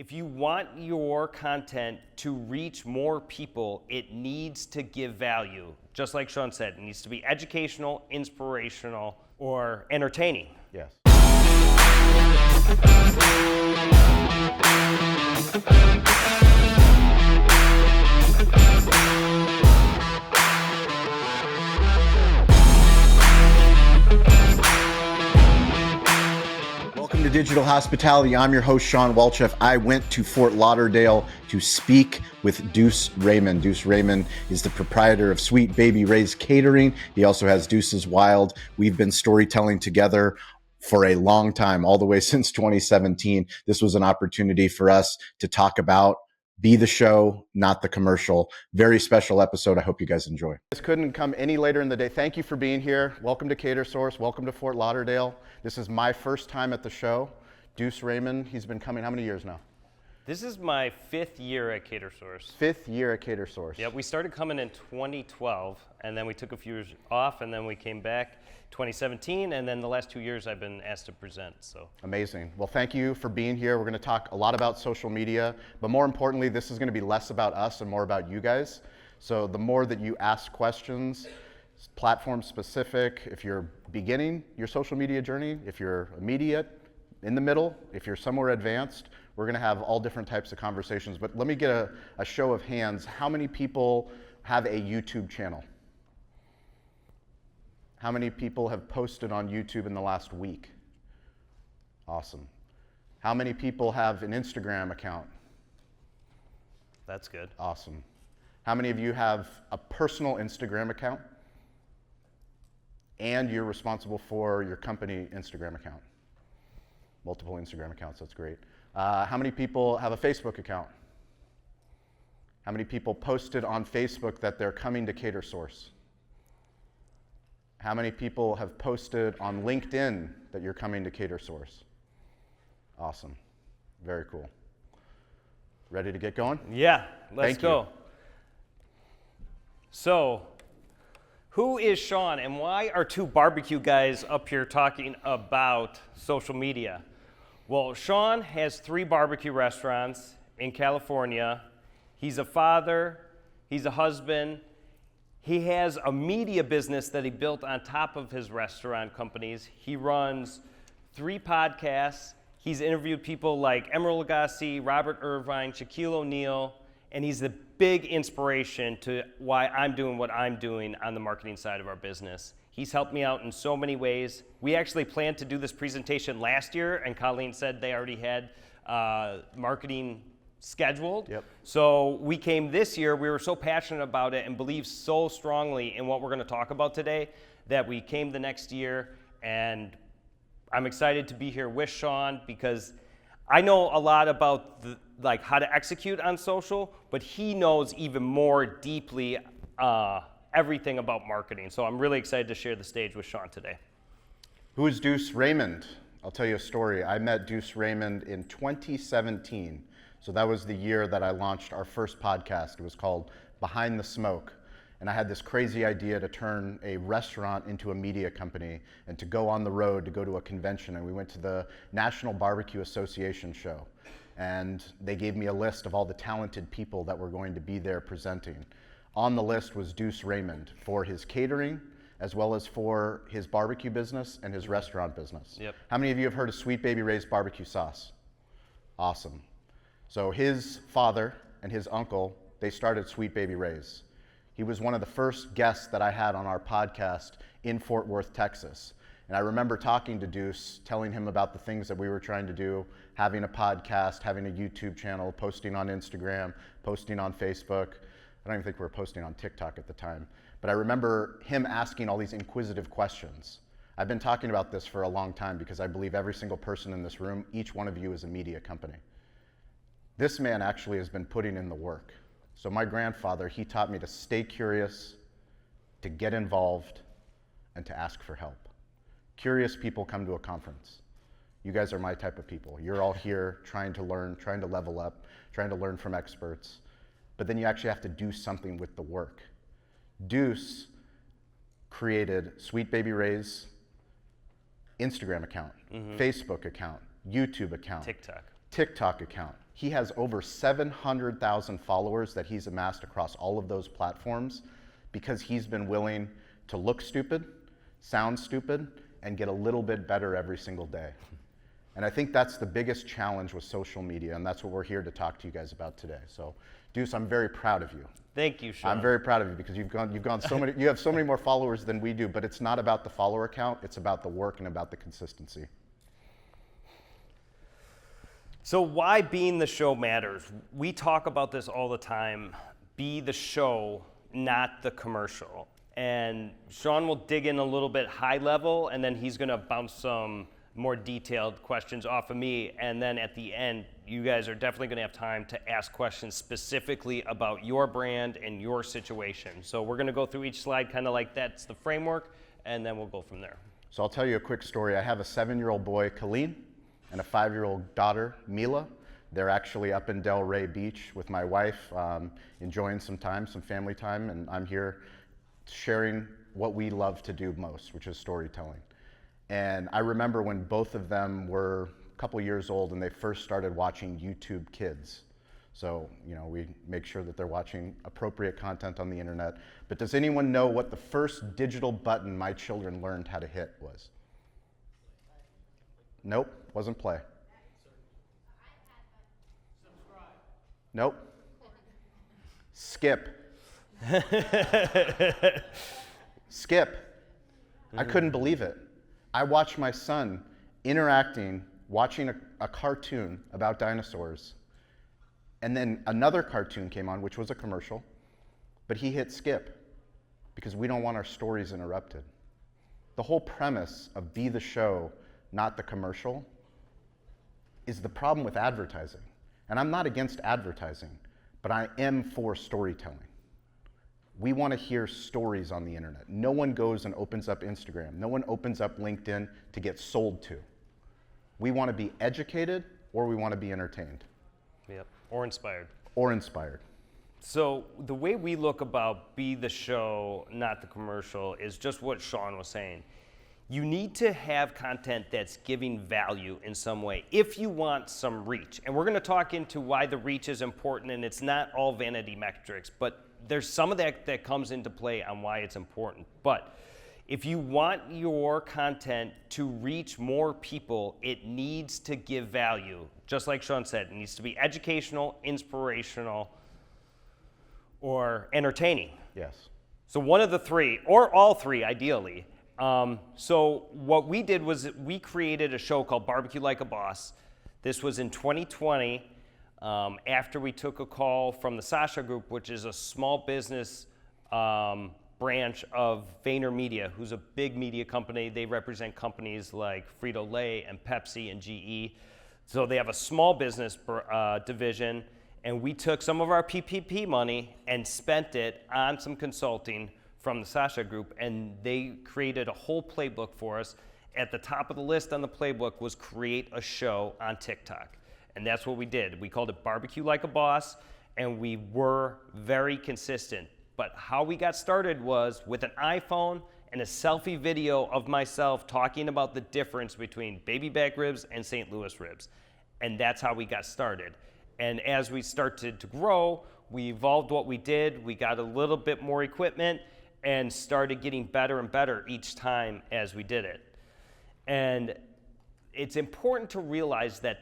If you want your content to reach more people, it needs to give value. Just like Shawn said, it needs to be educational, inspirational, or entertaining. Yes. Welcome to Digital Hospitality. I'm your host, Shawn Walchef. I went to Fort Lauderdale to speak with Duce Raymond. Duce Raymond is the proprietor of Sweet Baby Ray's Catering. He also has Duce's Wild. We've been storytelling together for a long time, all the way since 2017. This was an opportunity for us to talk about Be the Show, Not the Commercial. Very special episode. I hope you guys enjoy. This couldn't come any later in the day. Thank you for being here. Welcome to Catersource. Welcome to Fort Lauderdale. This is my first time at the show. Duce Raymond, he's been coming how many years now? This is my 5th year at Catersource. 5th year at Catersource. Yeah, we started coming in 2012, and then we took a few years off, and then we came back 2017, and then the last 2 years I've been asked to present. So amazing. Well, thank you for being here. We're going to talk a lot about social media, but more importantly, this is going to be less about us and more about you guys. So the more that you ask questions, platform specific, if you're beginning your social media journey, if you're immediate, in the middle, if you're somewhere advanced, we're going to have all different types of conversations. But let me get a show of hands. How many people have a YouTube channel? How many people have posted on YouTube in the last week? Awesome. How many people have an Instagram account? that's good. Awesome. How many of you have a personal Instagram account? And you're responsible for your company Instagram account? Multiple Instagram accounts, that's great. How many people have a Facebook account? How many people posted on Facebook that they're coming to Catersource? How many people have posted on LinkedIn that you're coming to Catersource? Awesome. Very cool. Ready to get going? Yeah, let's Thank go. you. So, who is Shawn and why are two barbecue guys up here talking about social media? Well, Shawn has 3 barbecue restaurants in California. He's a father, he's a husband. He has a media business that he built on top of his restaurant companies. He runs 3 podcasts. He's interviewed people like Emeril Lagasse, Robert Irvine, Shaquille O'Neal, and he's the big inspiration to why I'm doing what I'm doing on the marketing side of our business. He's helped me out in so many ways. We actually planned to do this presentation last year, and Colleen said they already had marketing scheduled. Yep. So we came this year, we were so passionate about it and believe so strongly in what we're gonna talk about today that we came the next year, and I'm excited to be here with Shawn because I know a lot about like how to execute on social, but he knows even more deeply everything about marketing. So I'm really excited to share the stage with Shawn today. Who is Duce Raymond? I'll tell you a story. I met Duce Raymond in 2017. So that was the year that I launched our first podcast. It was called Behind the Smoke. And I had this crazy idea to turn a restaurant into a media company and to go on the road, to go to a convention. And we went to the National Barbecue Association show. And they gave me a list of all the talented people that were going to be there presenting. On the list was Duce Raymond for his catering, as well as for his barbecue business and his restaurant business. Yep. How many of you have heard of Sweet Baby Ray's barbecue sauce? Awesome. So his father and his uncle, they started Sweet Baby Ray's. He was one of the first guests that I had on our podcast in Fort Worth, Texas. And I remember talking to Duce, telling him about the things that we were trying to do, having a podcast, having a YouTube channel, posting on Instagram, posting on Facebook. I don't even think we were posting on TikTok at the time. But I remember him asking all these inquisitive questions. I've been talking about this for a long time because I believe every single person in this room, each one of you is a media company. This man actually has been putting in the work. So my grandfather, he taught me to stay curious, to get involved, and to ask for help. Curious people come to a conference. You guys are my type of people. You're all here trying to learn, trying to level up, trying to learn from experts. But then you actually have to do something with the work. Duce created Sweet Baby Ray's Instagram account, Facebook account, YouTube account, TikTok. TikTok account. He has over 700,000 followers that he's amassed across all of those platforms because he's been willing to look stupid, sound stupid, and get a little bit better every single day. And I think that's the biggest challenge with social media, and that's what we're here to talk to you guys about today. So, Duce, I'm very proud of you. Thank you, Shawn. I'm very proud of you because you have so many more followers than we do, but it's not about the follower count, it's about the work and about the consistency. So why being the show matters? We talk about this all the time. Be the show, not the commercial. And Shawn will dig in a little bit high level, and then he's gonna bounce some more detailed questions off of me. And then at the end, you guys are definitely gonna have time to ask questions specifically about your brand and your situation. So we're gonna go through each slide kind of like that's the framework, and then we'll go from there. So I'll tell you a quick story. I have a 7-year-old boy, Colleen, and a 5-year-old daughter, Mila. They're actually up in Delray Beach with my wife, enjoying some time, some family time, and I'm here sharing what we love to do most, which is storytelling. And I remember when both of them were a couple years old and they first started watching YouTube Kids. So, you know, we make sure that they're watching appropriate content on the internet. But does anyone know what the first digital button my children learned how to hit was? Nope, wasn't play. Nope. Skip. Skip. I couldn't believe it. I watched my son interacting, watching a cartoon about dinosaurs, and then another cartoon came on, which was a commercial, but he hit skip because we don't want our stories interrupted. The whole premise of be the show, not the commercial, is the problem with advertising. And I'm not against advertising, but I am for storytelling. We want to hear stories on the internet. No one goes and opens up Instagram. No one opens up LinkedIn to get sold to. We want to be educated or we want to be entertained. Yep, or inspired. Or inspired. So the way we look about be the show, not the commercial, is just what Shawn was saying. You need to have content that's giving value in some way if you want some reach. And we're going to talk into why the reach is important, and it's not all vanity metrics, but there's some of that comes into play on why it's important. But if you want your content to reach more people, it needs to give value. Just like Shawn said, it needs to be educational, inspirational, or entertaining. Yes. So one of the three, or all three ideally. So what we did was we created a show called Barbecue Like a Boss. This was in 2020 after we took a call from the Sasha Group, which is a small business branch of VaynerMedia, who's a big media company. They represent companies like Frito-Lay and Pepsi and GE. So they have a small business division, and we took some of our PPP money and spent it on some consulting from the Sasha Group, and they created a whole playbook for us. At the top of the list on the playbook was create a show on TikTok. And that's what we did. We called it Barbecue Like a Boss, and we were very consistent. But how we got started was with an iPhone and a selfie video of myself talking about the difference between baby back ribs and St. Louis ribs. And that's how we got started. And as we started to grow, we evolved what we did. We got a little bit more equipment and started getting better and better each time as we did it. And it's important to realize that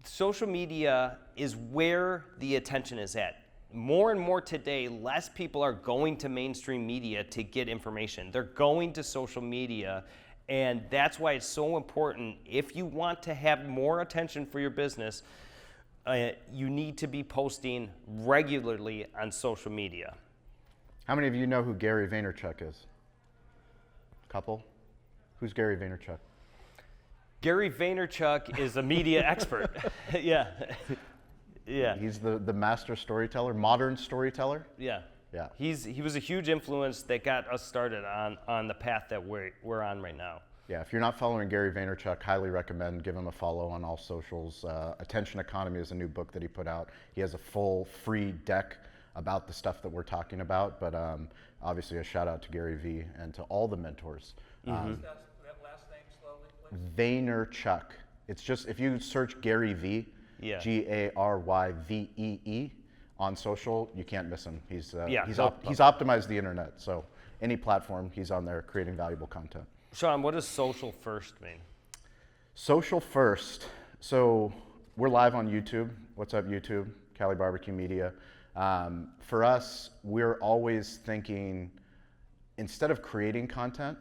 social media is where the attention is at. More and more today, less people are going to mainstream media to get information. They're going to social media, and that's why it's so important. If you want to have more attention for your business, you need to be posting regularly on social media. How many of you know who Gary Vaynerchuk is? Couple? Who's Gary Vaynerchuk? Gary Vaynerchuk is a media expert. Yeah. Yeah. He's the master storyteller, modern storyteller. Yeah. Yeah. He was a huge influence that got us started on the path that we're on right now. Yeah, if you're not following Gary Vaynerchuk, highly recommend give him a follow on all socials. Attention Economy is a new book that he put out. He has a full free deck about the stuff that we're talking about, but obviously a shout out to Gary V and to all the mentors. That last name slowly, please. Vaynerchuk. It's just, if you search Gary V, Yeah. Garryvee on social. You can't miss him. He's he's optimized the internet. So any platform, he's on there creating valuable content. Shawn, what does social first mean? Social first. So we're live on YouTube. What's up, YouTube? Cali Barbecue Media. For us, we're always thinking, instead of creating content,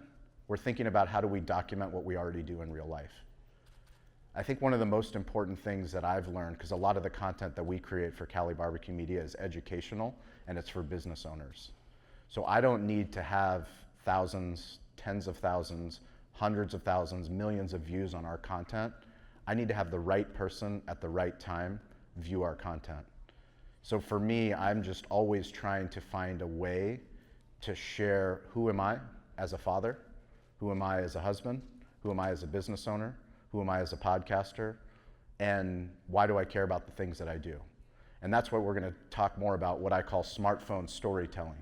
we're thinking about how do we document what we already do in real life. I think one of the most important things that I've learned, because a lot of the content that we create for Cali Barbecue Media is educational and it's for business owners. So I don't need to have thousands, tens of thousands, hundreds of thousands, millions of views on our content. I need to have the right person at the right time view our content. So for me, I'm just always trying to find a way to share who am I as a father, who am I as a husband, who am I as a business owner, who am I as a podcaster, and why do I care about the things that I do? And that's what we're going to talk more about, what I call smartphone storytelling.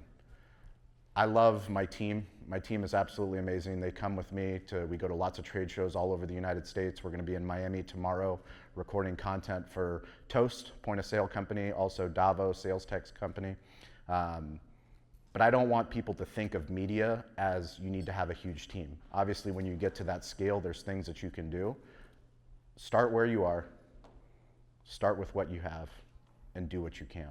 I love my team. My team is absolutely amazing. They come with me we go to lots of trade shows all over the United States. We're going to be in Miami tomorrow recording content for Toast, point of sale company, also Davo, sales text company. But I don't want people to think of media as you need to have a huge team. Obviously, when you get to that scale, there's things that you can do. Start where you are, start with what you have, and do what you can.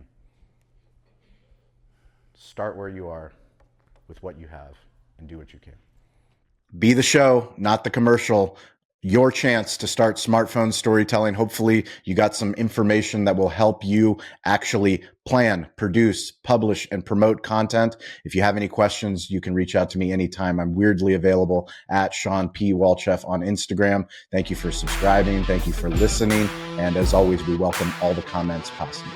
Start where you are with what you have, and do what you can. Be the show, not the commercial. Your chance to start smartphone storytelling. Hopefully you got some information that will help you actually plan, produce, publish, and promote content. If you have any questions, you can reach out to me anytime. I'm weirdly available at Shawn P. Walchef on Instagram. Thank you for subscribing. Thank you for listening. And as always, we welcome all the comments possible.